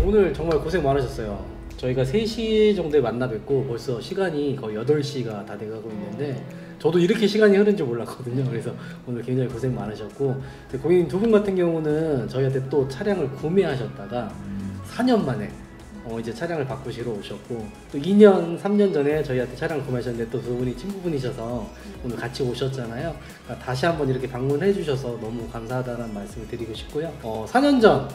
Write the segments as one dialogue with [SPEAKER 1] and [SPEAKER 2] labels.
[SPEAKER 1] 오늘 정말 고생 많으셨어요. 저희가 3시 정도에 만나 뵙고 벌써 시간이 거의 8시가 다 돼가고 있는데 저도 이렇게 시간이 흐른 줄 몰랐거든요. 그래서 오늘 굉장히 고생 많으셨고, 고객님 두 분 같은 경우는 저희한테 또 차량을 구매하셨다가 4년 만에 이제 차량을 바꾸시러 오셨고, 또 2년, 3년 전에 저희한테 차량을 구매하셨는데 또 두 분이 친구분이셔서 오늘 같이 오셨잖아요. 그러니까 다시 한번 이렇게 방문해 주셔서 너무 감사하다는 말씀을 드리고 싶고요. 4년 전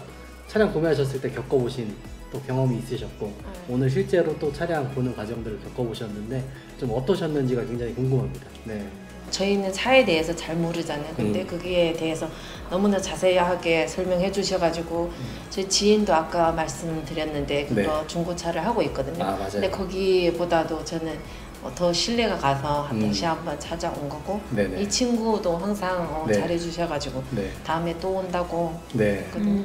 [SPEAKER 1] 차량 구매하셨을 때 겪어보신 또 경험이 있으셨고, 오늘 실제로 또 차량 보는 과정들을 겪어보셨는데 좀 어떠셨는지가 굉장히 궁금합니다. 네.
[SPEAKER 2] 저희는 차에 대해서 잘 모르잖아요. 근데 거기에 대해서 너무나 자세하게 설명해 주셔가지고 저희 지인도 아까 말씀드렸는데 그거
[SPEAKER 1] 네.
[SPEAKER 2] 중고차를 하고 있거든요.
[SPEAKER 1] 맞아요.
[SPEAKER 2] 근데 거기보다도 저는 더 신뢰가 가서 다시 한번 찾아온 거고,
[SPEAKER 1] 네네.
[SPEAKER 2] 이 친구도 항상
[SPEAKER 1] 네.
[SPEAKER 2] 잘해주셔가지고
[SPEAKER 1] 네.
[SPEAKER 2] 다음에 또 온다고
[SPEAKER 1] 네.
[SPEAKER 2] 했거든요.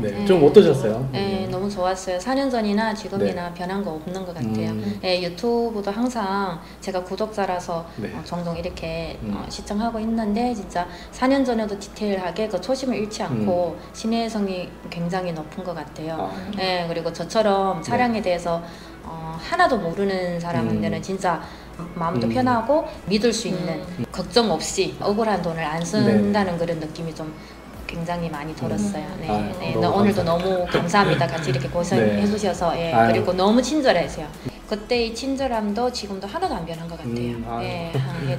[SPEAKER 1] 네. 좀 어떠셨어요?
[SPEAKER 3] 네, 너무 좋았어요. 4년 전이나 지금이나
[SPEAKER 1] 네.
[SPEAKER 3] 변한 거 없는 것 같아요. 네, 유튜브도 항상 제가 구독자라서
[SPEAKER 1] 네.
[SPEAKER 3] 종종 이렇게 시청하고 있는데, 진짜 4년 전에도 디테일하게 그 초심을 잃지 않고 신뢰성이 굉장히 높은 것 같아요. 네, 그리고 저처럼 차량에 대해서 하나도 모르는 사람한테는 진짜 마음도 편하고 믿을 수 있는, 걱정 없이 억울한 돈을 안 쓴다는 그런 느낌이 좀 굉장히 많이 들었어요. 네, 네. 오늘도 너무 감사합니다. 같이 이렇게 고생해 주셔서. 예. 그리고 너무 친절하세요. 그때의 친절함도 지금도 하나도 안 변한 것 같아요. 예,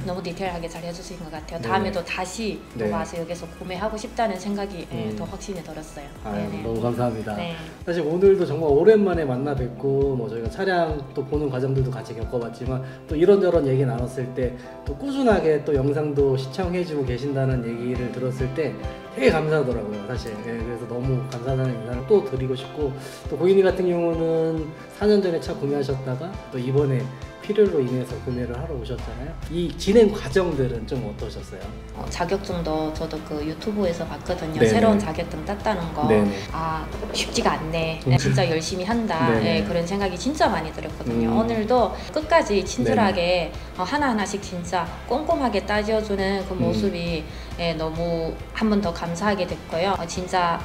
[SPEAKER 3] 너무 디테일하게 잘 해주신 것 같아요. 다음에도 다시 또 와서 여기서 구매하고 싶다는 생각이 더 확신이 들었어요.
[SPEAKER 1] 너무 감사합니다.
[SPEAKER 3] 네.
[SPEAKER 1] 사실 오늘도 정말 오랜만에 만나 뵙고, 저희가 차량 또 보는 과정들도 같이 겪어봤지만, 또 이런저런 얘기 나눴을 때 또 꾸준하게 또 영상도 시청해주고 계신다는 얘기를 들었을 때 되게 감사하더라고요, 사실. 그래서 너무 감사하다는 인사를 또 드리고 싶고, 또 고객님 같은 경우는 4년 전에 차 구매하셨다가 또 이번에 필요로 인해서 구매를 하러 오셨잖아요. 이 진행 과정들은 좀 어떠셨어요?
[SPEAKER 3] 자격증도 저도 그 유튜브에서 봤거든요.
[SPEAKER 1] 네네.
[SPEAKER 3] 새로운 자격증 땄다는 거.
[SPEAKER 1] 네네.
[SPEAKER 3] 쉽지가 않네. 진짜 열심히 한다. 그런 생각이 진짜 많이 들었거든요. 오늘도 끝까지 친절하게 하나하나씩 진짜 꼼꼼하게 따져주는 그 모습이 너무 한 번 더 감사하게 됐고요. 진짜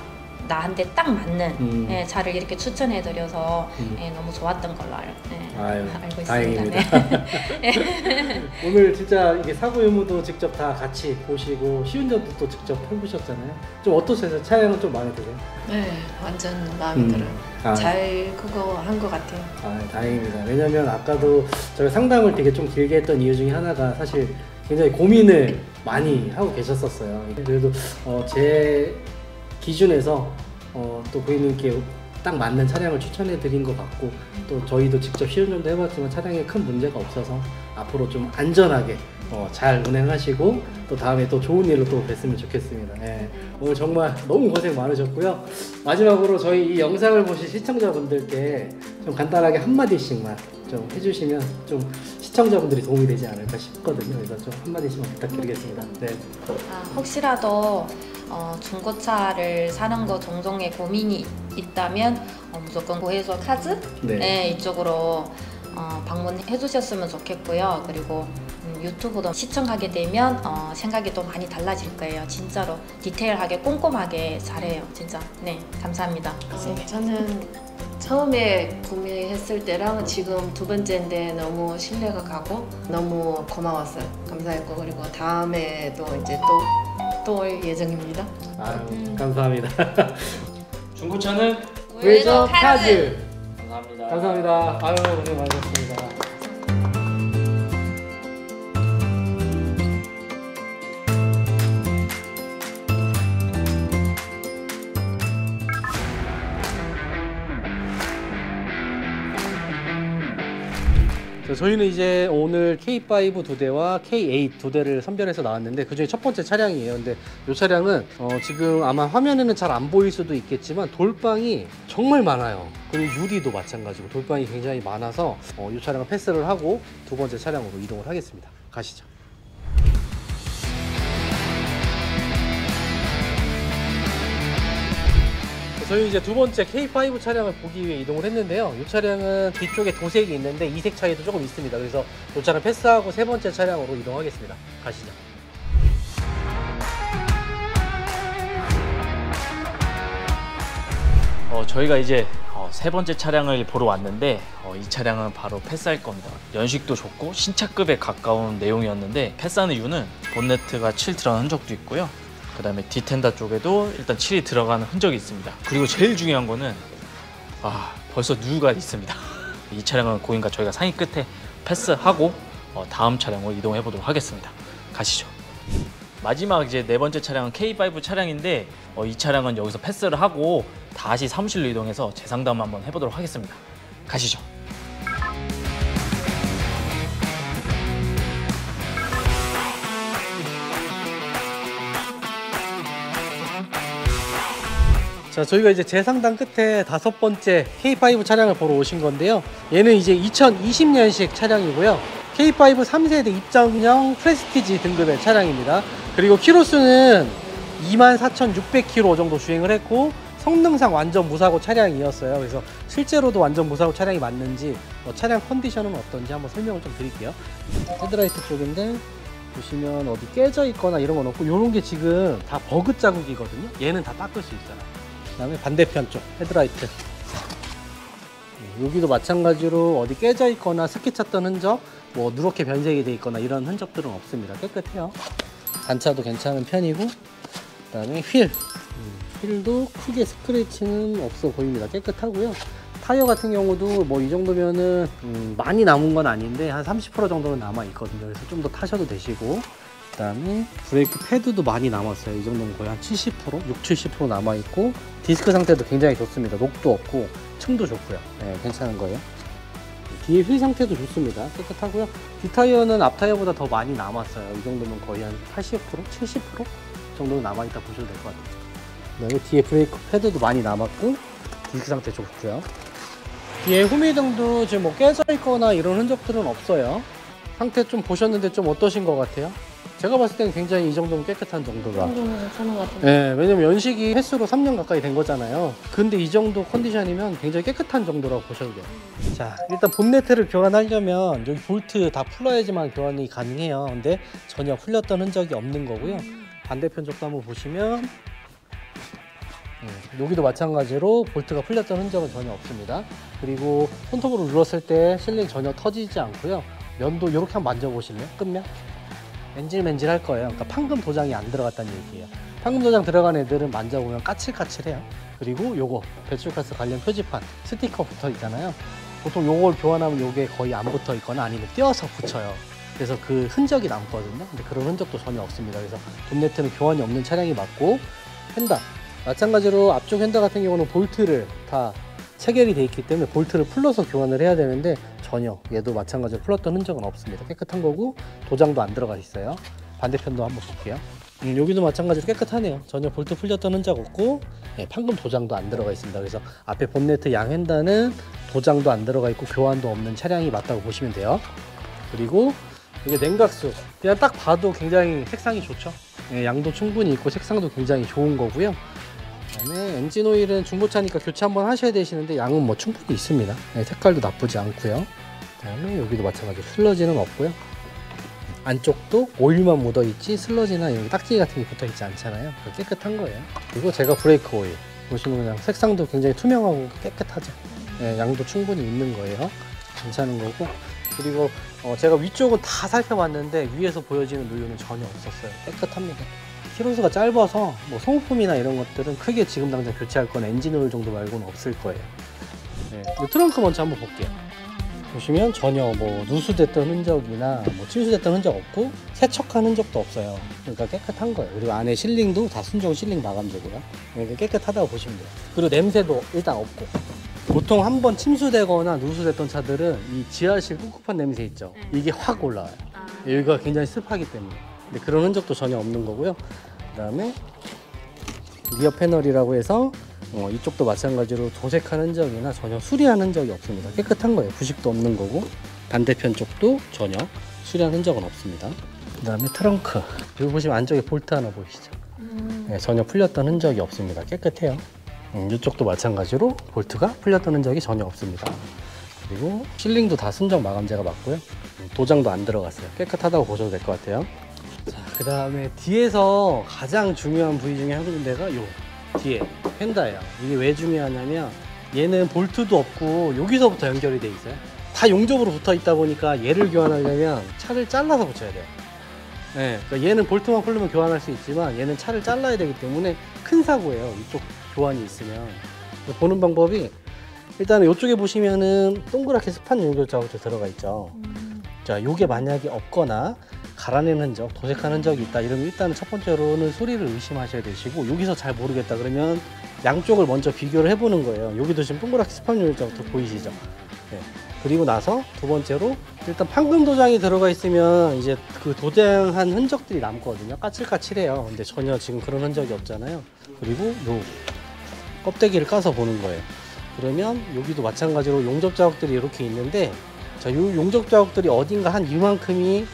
[SPEAKER 3] 나한테 딱 맞는 차를 이렇게 추천해드려서 너무 좋았던 걸로 알고 있습니다.
[SPEAKER 1] 다행입니다. 네. 오늘 진짜 이게 사고 유무도 직접 다 같이 보시고 시운전도 또 직접 해보셨잖아요. 좀 어떠세요? 차량은 좀 마음에 드세요?
[SPEAKER 2] 네, 완전 마음에 들어요. 잘 그거 한 것 같아요.
[SPEAKER 1] 다행입니다. 왜냐면 아까도 저희가 상담을 되게 좀 길게 했던 이유 중에 하나가 사실 굉장히 고민을 많이 하고 계셨었어요. 그래도 제 기준에서 또 고객님께 딱 맞는 차량을 추천해 드린 것 같고, 또 저희도 직접 시운전도 해봤지만 차량에 큰 문제가 없어서 앞으로 좀 안전하게 잘 운행하시고 또 다음에 또 좋은 일로 또 뵀으면 좋겠습니다. 오늘 정말 너무 고생 많으셨고요. 마지막으로 저희 이 영상을 보신 시청자분들께 좀 간단하게 한마디씩만 좀 해주시면 좀 시청자분들이 도움이 되지 않을까 싶거든요. 그래서 좀 한마디씩만 부탁드리겠습니다. 네.
[SPEAKER 3] 혹시라도 중고차를 사는 거 종종의 고민이 있다면 무조건 고해소 카즈 이쪽으로 방문해 주셨으면 좋겠고요. 그리고 유튜브도 시청하게 되면 생각이 또 많이 달라질 거예요. 진짜로 디테일하게 꼼꼼하게 잘해요. 진짜. 네, 감사합니다.
[SPEAKER 2] 저는 처음에 구매했을 때랑 지금 두 번째인데 너무 신뢰가 가고 너무 고마웠어요. 감사했고, 그리고 다음에도 이제 또 올 예정입니다.
[SPEAKER 1] 감사합니다.
[SPEAKER 4] 중고차는
[SPEAKER 1] 외저 카즈.
[SPEAKER 4] 감사합니다.
[SPEAKER 1] 감사합니다. 고생 많으셨습니다. 저희는 이제 오늘 K5 2대와 K8 2대를 선별해서 나왔는데, 그중에 첫 번째 차량이에요. 근데 이 차량은 지금 아마 화면에는 잘 안 보일 수도 있겠지만 돌방이 정말 많아요. 그리고 유리도 마찬가지고 돌방이 굉장히 많아서 이 차량을 패스를 하고 두 번째 차량으로 이동을 하겠습니다. 가시죠. 저희 이제 두 번째 K5 차량을 보기 위해 이동을 했는데요. 이 차량은 뒤쪽에 도색이 있는데 이색 차이도 조금 있습니다. 그래서 이 차량 패스하고 세 번째 차량으로 이동하겠습니다. 가시죠.
[SPEAKER 4] 저희가 이제 세 번째 차량을 보러 왔는데 이 차량은 바로 패스할 겁니다. 연식도 좋고 신차급에 가까운 내용이었는데 패스하는 이유는 본네트가 칠 들어간 흔적도 있고요. 그 다음에 디텐더 쪽에도 일단 칠이 들어가는 흔적이 있습니다. 그리고 제일 중요한 거는 벌써 누유가 있습니다. 이 차량은 고객님과 저희가 상의 끝에 패스하고 다음 차량으로 이동해 보도록 하겠습니다. 가시죠. 마지막 이제 네 번째 차량은 K5 차량인데 이 차량은 여기서 패스를 하고 다시 사무실로 이동해서 재상담 한번 해보도록 하겠습니다. 가시죠.
[SPEAKER 1] 자, 저희가 이제 재상담 끝에 5번째 K5 차량을 보러 오신 건데요. 얘는 이제 2020년식 차량이고요. K5 3세대 입장형 프레스티지 등급의 차량입니다. 그리고 키로수는 24,600km 정도 주행을 했고 성능상 완전 무사고 차량이었어요. 그래서 실제로도 완전 무사고 차량이 맞는지 차량 컨디션은 어떤지 한번 설명을 좀 드릴게요. 헤드라이트 쪽인데 보시면 어디 깨져 있거나 이런 건 없고 이런 게 지금 다 버그 자국이거든요. 얘는 다 닦을 수 있어요. 그 다음에 반대편 쪽 헤드라이트, 여기도 마찬가지로 어디 깨져 있거나 스키 찼던 흔적, 뭐 누렇게 변색이 돼 있거나 이런 흔적들은 없습니다. 깨끗해요. 단차도 괜찮은 편이고, 그 다음에 휠도 크게 스크래치는 없어 보입니다. 깨끗하고요. 타이어 같은 경우도 뭐 이 정도면은 많이 남은 건 아닌데 한 30% 정도는 남아 있거든요. 그래서 좀 더 타셔도 되시고, 그 다음에 브레이크 패드도 많이 남았어요. 이 정도면 거의 한 70%, 70% 남아 있고, 디스크 상태도 굉장히 좋습니다. 녹도 없고 층도 좋고요. 네, 괜찮은 거예요. 뒤에 휠 상태도 좋습니다. 깨끗하고요. 뒷타이어는 앞타이어보다 더 많이 남았어요. 이 정도면 거의 한 80%, 70% 정도 남아있다 보셔도 될 것 같아요. 그다음에 뒤에 브레이크 패드도 많이 남았고 디스크 상태 좋고요. 뒤에 후미등도 지금 뭐 깨져 있거나 이런 흔적들은 없어요. 상태 좀 보셨는데 좀 어떠신 것 같아요? 제가 봤을 때는 굉장히 이 정도면 깨끗한 정도가.
[SPEAKER 2] 괜찮은 것 같은데.
[SPEAKER 1] 네, 왜냐면 연식이 횟수로 3년 가까이 된 거잖아요. 근데 이 정도 컨디션이면 굉장히 깨끗한 정도라고 보셔도 돼요. 자, 일단 본네트를 교환하려면 여기 볼트 다 풀어야지만 교환이 가능해요. 근데 전혀 풀렸던 흔적이 없는 거고요. 반대편 쪽도 한번 보시면 여기도 마찬가지로 볼트가 풀렸던 흔적은 전혀 없습니다. 그리고 손톱으로 눌렀을 때 실링 전혀 터지지 않고요. 면도 이렇게 한번 만져보실래요? 끝면? 맨질맨질할 거예요. 그러니까 판금 도장이 안 들어갔다는 얘기예요. 판금 도장 들어간 애들은 만져보면 까칠까칠해요. 그리고 요거 배출가스 관련 표지판 스티커 붙어 있잖아요. 보통 요걸 교환하면 요게 거의 안 붙어 있거나 아니면 띄어서 붙여요. 그래서 그 흔적이 남거든요. 근데 그런 흔적도 전혀 없습니다. 그래서 본네트는 교환이 없는 차량이 맞고, 휀다 마찬가지로 앞쪽 휀다 같은 경우는 볼트를 다 체결이 돼 있기 때문에 볼트를 풀러서 교환을 해야 되는데 전혀 얘도 마찬가지로 풀었던 흔적은 없습니다. 깨끗한 거고 도장도 안 들어가 있어요. 반대편도 한번 볼게요. 여기도 마찬가지로 깨끗하네요. 전혀 볼트 풀렸던 흔적 없고, 판금 도장도 안 들어가 있습니다. 그래서 앞에 본네트 양 휀다는 도장도 안 들어가 있고 교환도 없는 차량이 맞다고 보시면 돼요. 그리고 이게 냉각수, 그냥 딱 봐도 굉장히 색상이 좋죠. 양도 충분히 있고 색상도 굉장히 좋은 거고요. 그다음에 엔진 오일은 중고차니까 교체 한번 하셔야 되시는데 양은 뭐 충분히 있습니다. 색깔도 나쁘지 않고요. 그다음에 여기도 마찬가지로 슬러지는 없고요. 안쪽도 오일만 묻어 있지 슬러지나 여기 딱지 같은 게 붙어 있지 않잖아요. 깨끗한 거예요. 그리고 제가 브레이크 오일 보시면 그냥 색상도 굉장히 투명하고 깨끗하죠. 양도 충분히 있는 거예요. 괜찮은 거고. 그리고 제가 위쪽은 다 살펴봤는데 위에서 보여지는 누유는 전혀 없었어요. 깨끗합니다. 키로수가 짧아서 뭐 소모품이나 이런 것들은 크게 지금 당장 교체할 건 엔진 오일 정도 말고는 없을 거예요. 이 트렁크 먼저 한번 볼게요. 보시면 전혀 뭐 누수됐던 흔적이나 뭐 침수됐던 흔적 없고 세척한 흔적도 없어요. 그러니까 깨끗한 거예요. 그리고 안에 실링도 다 순정 실링 마감되고요. 그러니까 깨끗하다고 보시면 돼요. 그리고 냄새도 일단 없고, 보통 한번 침수되거나 누수됐던 차들은 이 지하실 꿉꿉한 냄새 있죠. 이게 확 올라와요. 여기가 굉장히 습하기 때문에. 근데 그런 흔적도 전혀 없는 거고요. 그 다음에 리어 패널이라고 해서 이쪽도 마찬가지로 도색한 흔적이나 전혀 수리한 흔적이 없습니다. 깨끗한 거예요. 부식도 없는 거고, 반대편 쪽도 전혀 수리한 흔적은 없습니다. 그 다음에 트렁크, 여기 보시면 안쪽에 볼트 하나 보이시죠? 전혀 풀렸던 흔적이 없습니다. 깨끗해요. 이쪽도 마찬가지로 볼트가 풀렸던 흔적이 전혀 없습니다. 그리고 실링도 다 순정 마감재가 맞고요. 도장도 안 들어갔어요. 깨끗하다고 보셔도 될 것 같아요. 그 다음에 뒤에서 가장 중요한 부위 중에 한 군데가 요 뒤에 휀다예요. 이게 왜 중요하냐면 얘는 볼트도 없고 여기서부터 연결이 돼 있어요. 다 용접으로 붙어 있다 보니까 얘를 교환하려면 차를 잘라서 붙여야 돼요. 네, 그러니까 얘는 볼트만 풀르면 교환할 수 있지만 얘는 차를 잘라야 되기 때문에 큰 사고예요. 이쪽 교환이 있으면. 보는 방법이 일단은 이쪽에 보시면은 동그랗게 스판 연결 자국도 들어가 있죠. 자, 요게 만약에 없거나 갈아낸 흔적, 도색한 흔적이 있다 이러면 일단은 첫 번째로는 소리를 의심하셔야 되시고, 여기서 잘 모르겠다 그러면 양쪽을 먼저 비교를 해보는 거예요. 여기도 지금 동그랗게 스판 연결 자국도 보이시죠? 네. 그리고 나서 두 번째로 일단 판금 도장이 들어가 있으면 이제 그 도장한 흔적들이 남거든요. 까칠까칠해요. 근데 전혀 지금 그런 흔적이 없잖아요. 그리고 요 껍데기를 까서 보는 거예요. 그러면 여기도 마찬가지로 용접 자국들이 이렇게 있는데, 자, 요 용접 자국들이 어딘가 한 이만큼이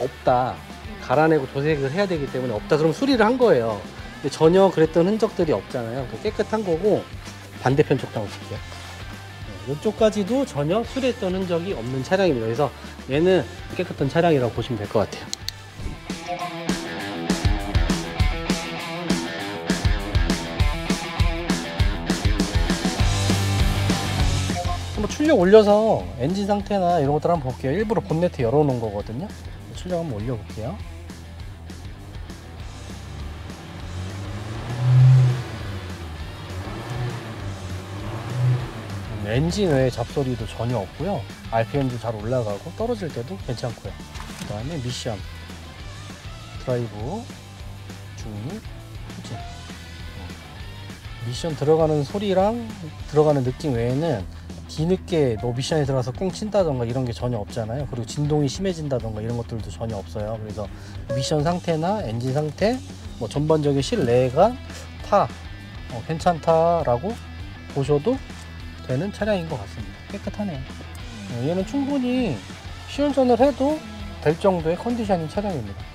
[SPEAKER 1] 없다. 갈아내고 도색을 해야 되기 때문에 없다. 그럼 수리를 한 거예요. 근데 전혀 그랬던 흔적들이 없잖아요. 깨끗한 거고, 반대편 쪽도 한번 볼게요. 이쪽까지도 전혀 수리했던 흔적이 없는 차량입니다. 그래서 얘는 깨끗한 차량이라고 보시면 될 것 같아요. 한번 출력 올려서 엔진 상태나 이런 것들 한번 볼게요. 일부러 본네트 열어놓은 거거든요. 출력 한번 올려볼게요. 엔진 외에 잡소리도 전혀 없고요. RPM도 잘 올라가고 떨어질 때도 괜찮고요. 그 다음에 미션, 드라이브, 중립, 후진. 미션 들어가는 소리랑 들어가는 느낌 외에는 뒤늦게 뭐 미션에 들어가서 꽁 친다던가 이런 게 전혀 없잖아요. 그리고 진동이 심해진다던가 이런 것들도 전혀 없어요. 그래서 미션 상태나 엔진 상태, 뭐 전반적인 실내가 다 괜찮다라고 보셔도 되는 차량인 것 같습니다. 깨끗하네요. 얘는 충분히 시운전을 해도 될 정도의 컨디션인 차량입니다.